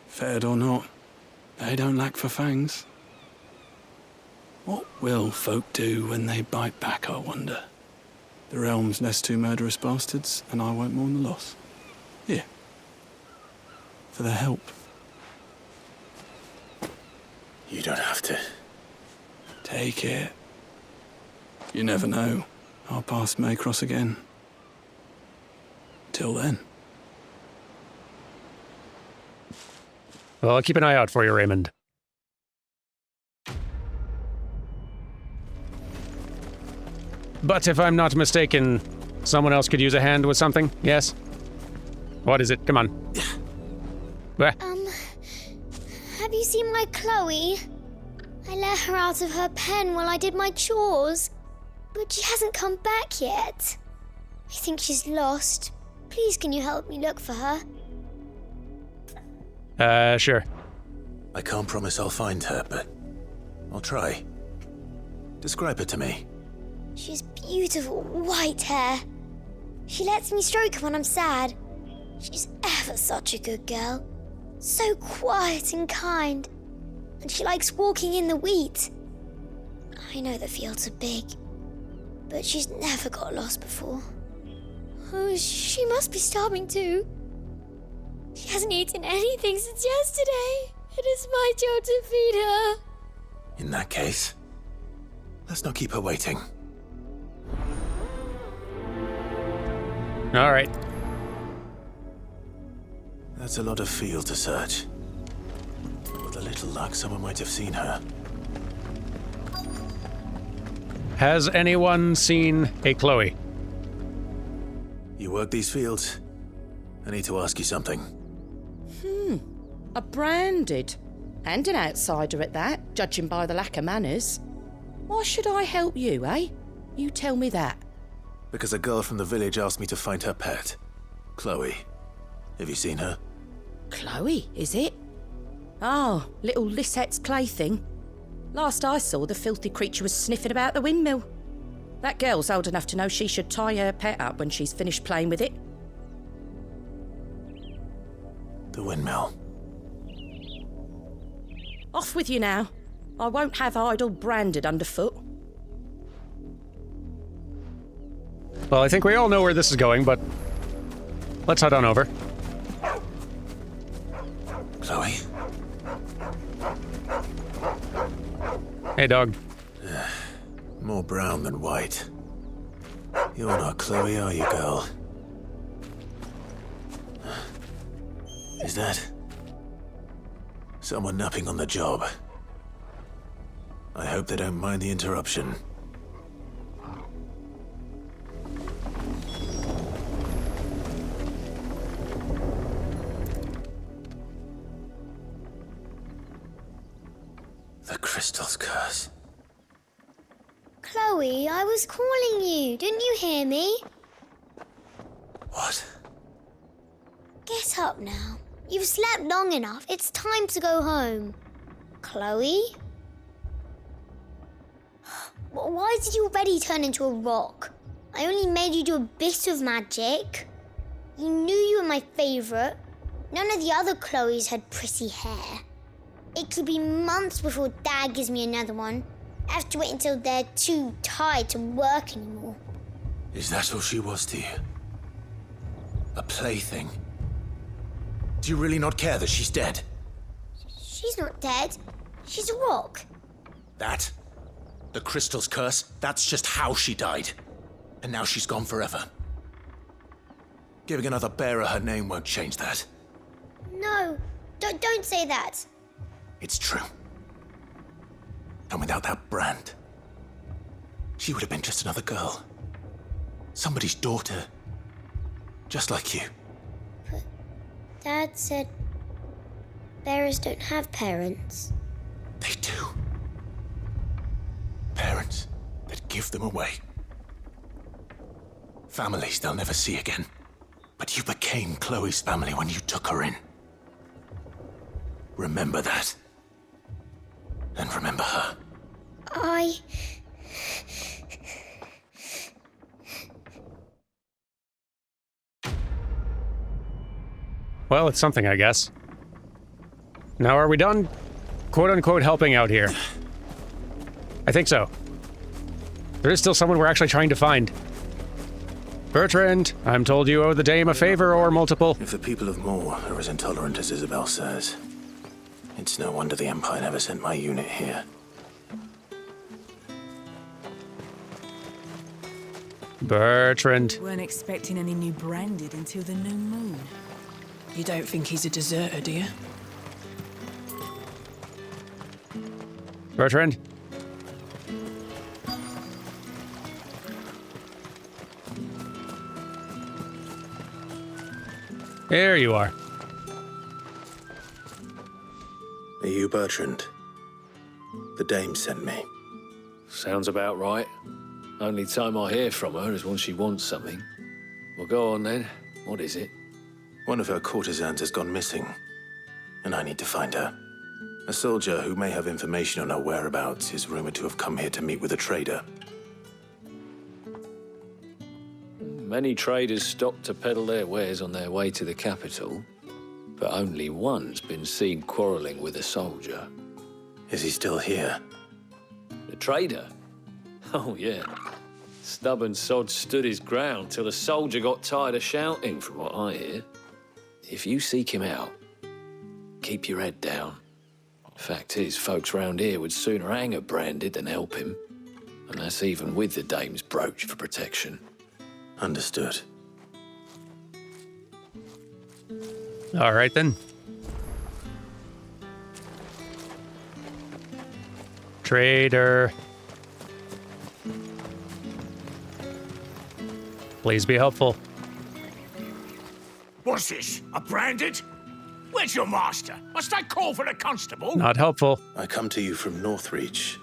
Fed or not, they don't lack for fangs. What will folk do when they bite back, I wonder? The realm's less two murderous bastards, and I won't mourn the loss. Here. For the help.
You don't have to.
Take it. You never know. Our paths may cross again. Till then.
Well, I'll keep an eye out for you, Raymond. But if I'm not mistaken, someone else could use a hand with something, yes? What is it? Come on. Where?
Have you seen my Chloe? I let her out of her pen while I did my chores, but she hasn't come back yet. I think she's lost. Please, can you help me look for her?
Sure.
I can't promise I'll find her, but I'll try. Describe her to me.
She's beautiful white hair. She lets me stroke her when I'm sad. She's ever such a good girl. So quiet and kind. And she likes walking in the wheat. I know the fields are big, but she's never got lost before. Oh, she must be starving too. She hasn't eaten anything since yesterday. It is my job to feed her.
In that case, let's not keep her waiting.
All right.
That's a lot of field to search. With a little luck, someone might have seen her.
Has anyone seen a Chloe?
You work these fields? I need to ask you something.
A branded. And an outsider at that, judging by the lack of manners. Why should I help you, eh? You tell me that.
Because a girl from the village asked me to find her pet, Chloe. Have you seen her?
Chloe, is it? Oh, little Lisette's plaything. Last I saw, the filthy creature was sniffing about the windmill. That girl's old enough to know she should tie her pet up when she's finished playing with it.
The windmill.
Off with you now. I won't have idle branded underfoot.
Well, I think we all know where this is going, but let's head on over.
Chloe?
Hey, dog.
More brown than white. You're not Chloe, are you, girl? Is that someone napping on the job? I hope they don't mind the interruption. The crystal's curse.
Chloe, I was calling you. Didn't you hear me?
What?
Get up now. You've slept long enough. It's time to go home. Chloe? Why did you already turn into a rock? I only made you do a bit of magic. You knew you were my favourite. None of the other Chloes had pretty hair. It could be months before Dad gives me another one. I have to wait until they're too tired to work anymore.
Is that all she was to you? A plaything? Do you really not care that she's dead?
She's not dead. She's a rock.
That? The crystal's curse? That's just how she died. And now she's gone forever. Giving another bearer her name won't change that.
No, don't say that.
It's true. And without that brand, she would have been just another girl. Somebody's daughter. Just like you.
But Dad said bearers don't have parents.
They do. Parents that give them away. Families they'll never see again. But you became Chloe's family when you took her in. Remember that. And remember her.
I...
Well, it's something, I guess. Now, are we done, quote-unquote, helping out here? I think so. There is still someone we're actually trying to find. Bertrand, I'm told you owe the dame a favor or multiple.
If the people of Moor are as intolerant as Isabel says, it's no wonder the Empire never sent my unit here.
Bertrand.
Weren't expecting any new branded until the new moon. You don't think he's a deserter, do you?
Bertrand? There you are.
Are you Bertrand? The dame sent me.
Sounds about right. Only time I hear from her is when she wants something. Well, go on then. What is it?
One of her courtesans has gone missing, and I need to find her. A soldier who may have information on her whereabouts is rumored to have come here to meet with a trader.
Many traders stop to peddle their wares on their way to the capital, but only one's been seen quarrelling with a soldier.
Is he still here?
The trader? Oh, yeah. Stubborn sod stood his ground till the soldier got tired of shouting, from what I hear. If you seek him out, keep your head down. Fact is, folks round here would sooner hang a branded than help him. And that's even with the dame's brooch for protection.
Understood.
All right, then. Trader. Please be helpful.
What's this? A branded? Where's your master? Must I call for a constable?
Not helpful.
I come to you from Northreach,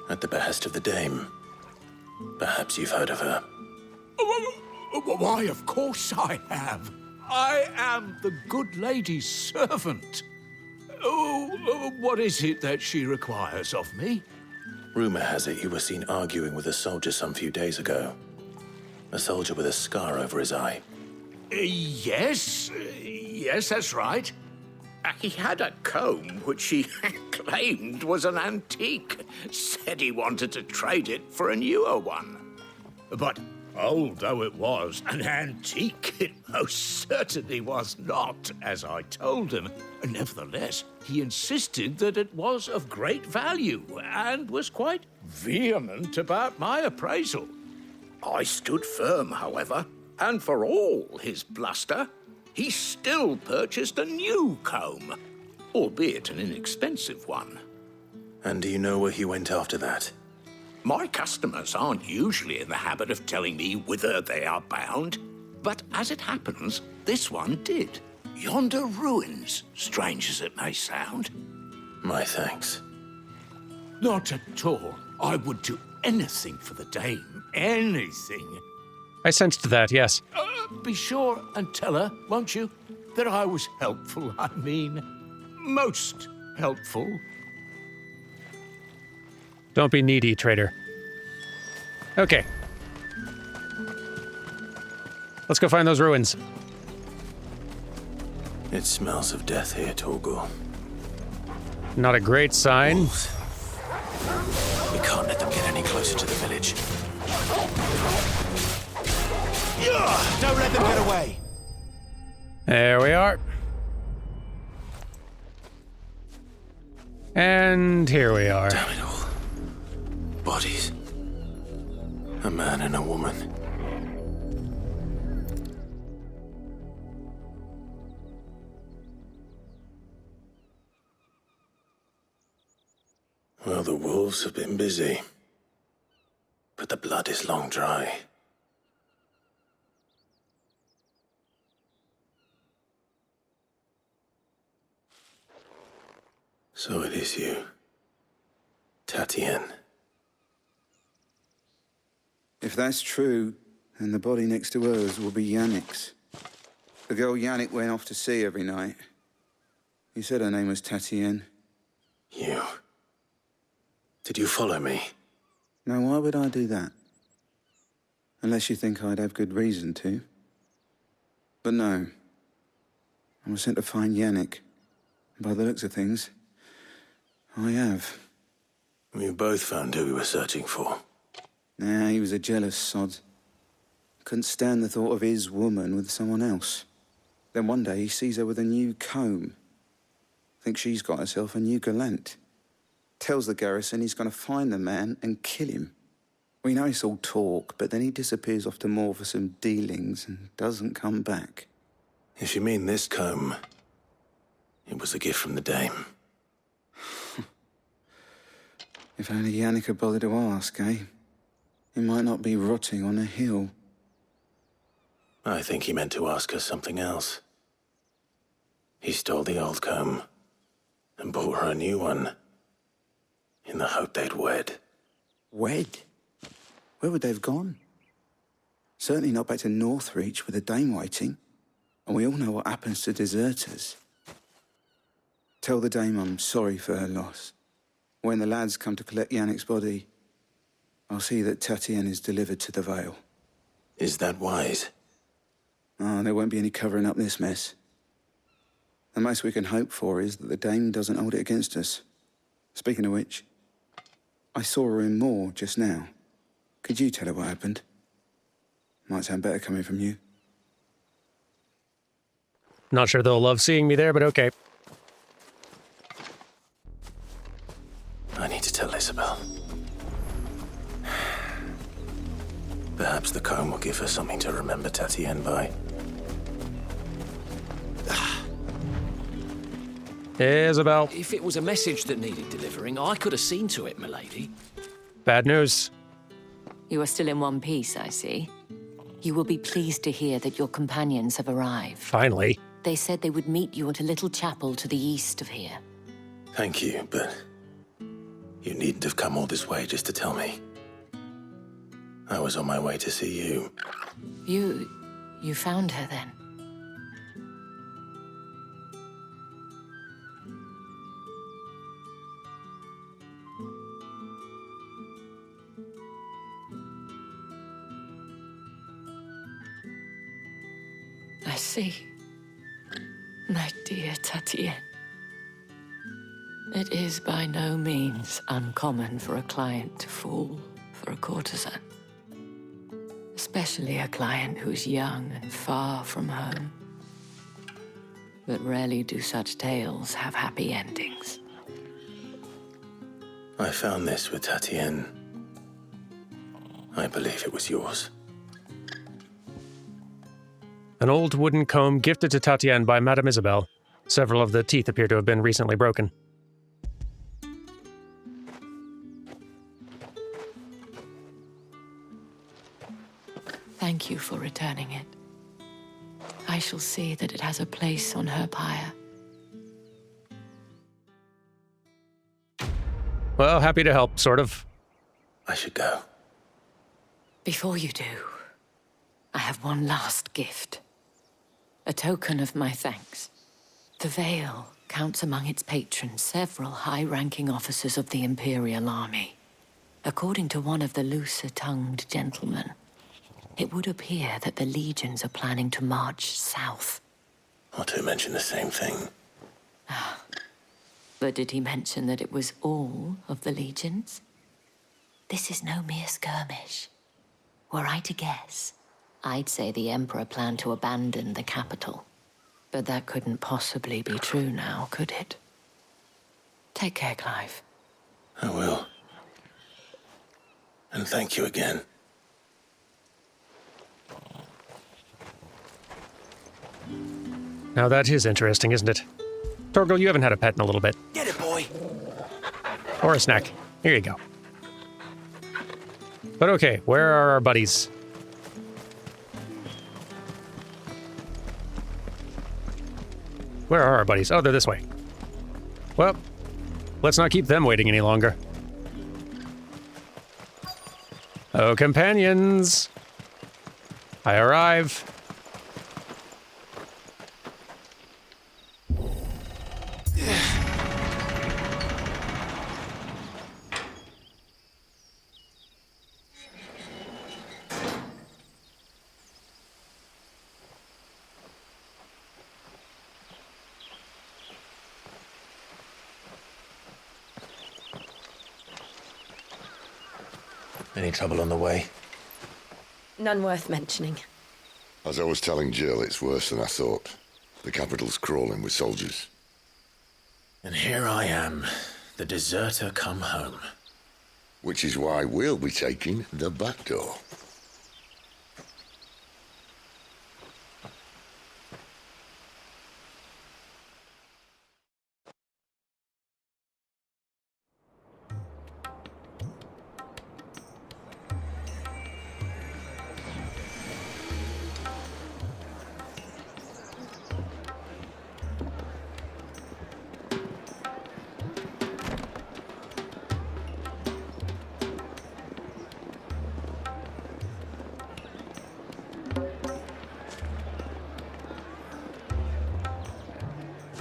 at the behest of the dame. Perhaps you've heard of her.
Why, of course I have. I am the good lady's servant. What is it that she requires of me?
Rumor has it you were seen arguing with a soldier some few days ago. A soldier with a scar over his eye.
Yes, that's right. He had a comb which he claimed was an antique. Said he wanted to trade it for a newer one. But old though it was, an antique it most certainly was not, as I told him. Nevertheless, he insisted that it was of great value and was quite vehement about my appraisal. I stood firm, however, and for all his bluster, he still purchased a new comb, albeit an inexpensive one.
And do you know where he went after that?
My customers aren't usually in the habit of telling me whither they are bound, but as it happens, this one did. Yonder ruins, strange as it may sound.
My thanks.
Not at all. I would do anything for the dame. Anything.
I sensed that, yes.
Be sure and tell her, won't you, that I was helpful. I mean, most helpful.
Don't be needy, trader. Okay. Let's go find those ruins.
It smells of death here, Torgor.
Not a great sign.
Wolves. We can't let them get any closer to the village.
Don't let them get away.
There we are. And here we are.
Damn it all. Bodies. A man and a woman. Well, the wolves have been busy. But the blood is long dry. So it is you, Tatienne.
If that's true, then the body next to hers will be Yannick's. The girl Yannick went off to sea every night. You said her name was Tatienne.
You. Did you follow me?
No, why would I do that? Unless you think I'd have good reason to. But no. I was sent to find Yannick. By the looks of things, I have.
We both found who we were searching for.
Nah, he was a jealous sod. Couldn't stand the thought of his woman with someone else. Then one day he sees her with a new comb. Thinks she's got herself a new gallant. Tells the garrison he's going to find the man and kill him. We know it's all talk, but then he disappears off to Moor for some dealings and doesn't come back.
If you mean this comb, it was a gift from the dame.
If only Yannick had bothered to ask, eh? He might not be rotting on a hill.
I think he meant to ask her something else. He stole the old comb and bought her a new one in the hope they'd wed.
Wed? Where would they have gone? Certainly not back to Northreach with a dame waiting. And we all know what happens to deserters. Tell the dame I'm sorry for her loss. When the lads come to collect Yannick's body, I'll see that Tatienne is delivered to the Vale.
Is that wise?
Oh, there won't be any covering up this mess. The most we can hope for is that the dame doesn't hold it against us. Speaking of which, I saw her in Moor just now. Could you tell her what happened? Might sound better coming from you.
Not sure they'll love seeing me there, but okay.
I need to tell Isabel. Perhaps the comb will give her something to remember Tatienne by.
Isabel.
If it was a message that needed delivering, I could have seen to it, milady.
Bad news.
You are still in one piece, I see. You will be pleased to hear that your companions have arrived.
Finally.
They said they would meet you at a little chapel to the east of here.
Thank you, but you needn't have come all this way just to tell me. I was on my way to see you.
You found her then? I see. My dear Tatienne. It is by no means uncommon for a client to fall for a courtesan. Especially a client who's young and far from home. But rarely do such tales have happy endings.
I found this with Tatienne. I believe it was yours.
An old wooden comb gifted to Tatienne by Madame Isabel. Several of the teeth appear to have been recently broken.
Thank you for returning it. I shall see that it has a place on her pyre.
Well, happy to help, sort of.
I should go.
Before you do, I have one last gift. A token of my thanks. The Vale counts among its patrons several high-ranking officers of the Imperial Army. According to one of the looser-tongued gentlemen, it would appear that the legions are planning to march south.
Otto mentioned the same thing.
But did he mention that it was all of the legions? This is no mere skirmish. Were I to guess, I'd say the Emperor planned to abandon the capital. But that couldn't possibly be true now, could it? Take care, Clive.
I will. And thank you again.
Now that is interesting, isn't it? Torgal, you haven't had a pet in a little bit.
Get it, boy.
Or a snack. Here you go. But okay, where are our buddies? Where are our buddies? Oh, they're this way. Well, let's not keep them waiting any longer. Oh, companions! I arrive.
Any trouble on the way?
None worth mentioning.
As I was telling Jill, it's worse than I thought. The capital's crawling with soldiers.
And here I am, the deserter come home.
Which is why we'll be taking the back door.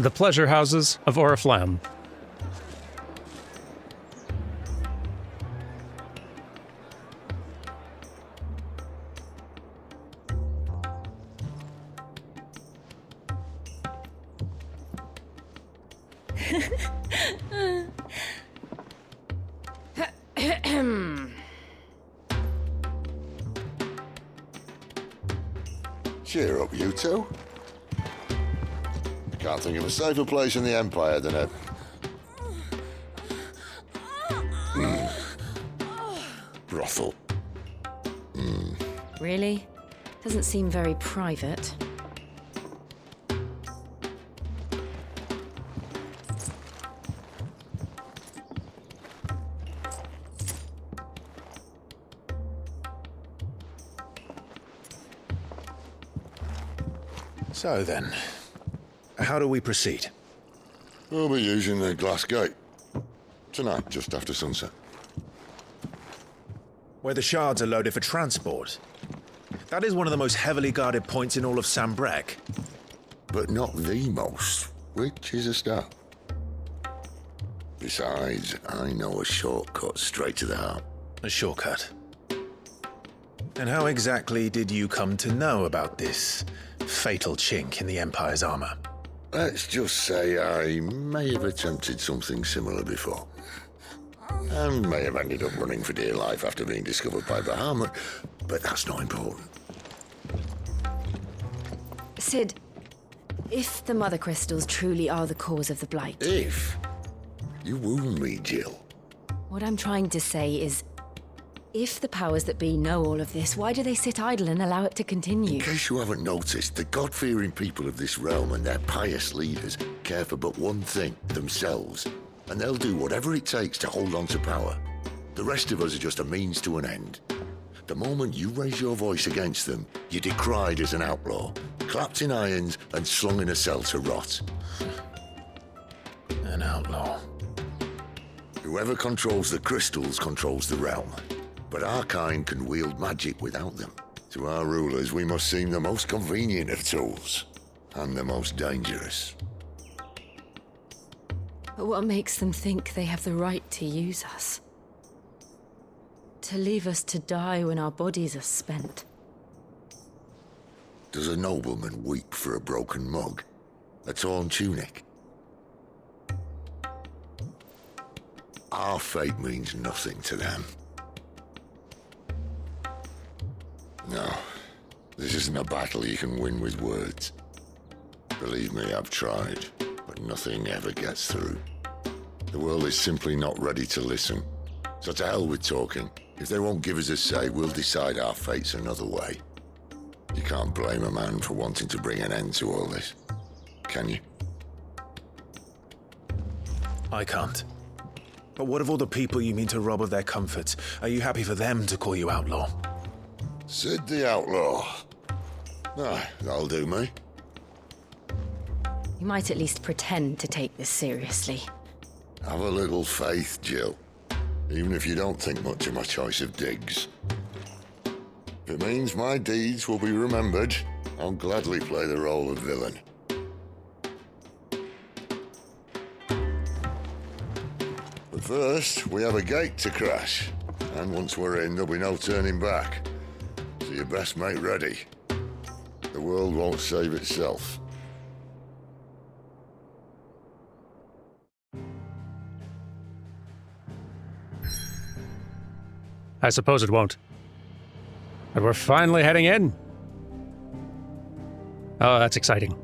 The pleasure houses of Oriflamme.
Cheer up, you two. Can't think of a safer place in the Empire than a... brothel.
Really? Doesn't seem very private.
So then, how do we proceed?
We'll be using the glass gate. Tonight, just after sunset.
Where the shards are loaded for transport. That is one of the most heavily guarded points in all of Sambrec.
But not the most, which is a start. Besides, I know a shortcut straight to the heart.
A shortcut? And how exactly did you come to know about this fatal chink in the Empire's armor?
Let's just say I may have attempted something similar before. And may have ended up running for dear life after being discovered by Bahamut, but that's not important.
Sid, if the Mother Crystals truly are the cause of the Blight...
If? You wound me, Jill.
What I'm trying to say is, if the powers that be know all of this, why do they sit idle and allow it to continue?
In case you haven't noticed, the God-fearing people of this realm and their pious leaders care for but one thing, themselves. And they'll do whatever it takes to hold on to power. The rest of us are just a means to an end. The moment you raise your voice against them, you're decried as an outlaw, clapped in irons and slung in a cell to rot.
An outlaw.
Whoever controls the crystals controls the realm. But our kind can wield magic without them. To our rulers, we must seem the most convenient of tools, and the most dangerous.
But what makes them think they have the right to use us? To leave us to die when our bodies are spent?
Does a nobleman weep for a broken mug? A torn tunic? Our fate means nothing to them. No, this isn't a battle you can win with words. Believe me, I've tried, but nothing ever gets through. The world is simply not ready to listen. So to hell with talking. If they won't give us a say, we'll decide our fates another way. You can't blame a man for wanting to bring an end to all this, can you?
I can't. But what of all the people you mean to rob of their comforts? Are you happy for them to call you outlaw?
Sid the Outlaw. Aye, that'll do me.
You might at least pretend to take this seriously.
Have a little faith, Jill. Even if you don't think much of my choice of digs. If it means my deeds will be remembered, I'll gladly play the role of villain. But first, we have a gate to crash. And once we're in, there'll be no turning back. So you best make ready. The world won't save itself.
I suppose it won't. But we're finally heading in. Oh, that's exciting.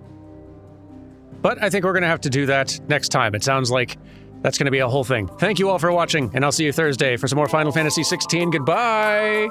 But I think we're going to have to do that next time. It sounds like that's going to be a whole thing. Thank you all for watching, and I'll see you Thursday for some more Final Fantasy XVI. Goodbye!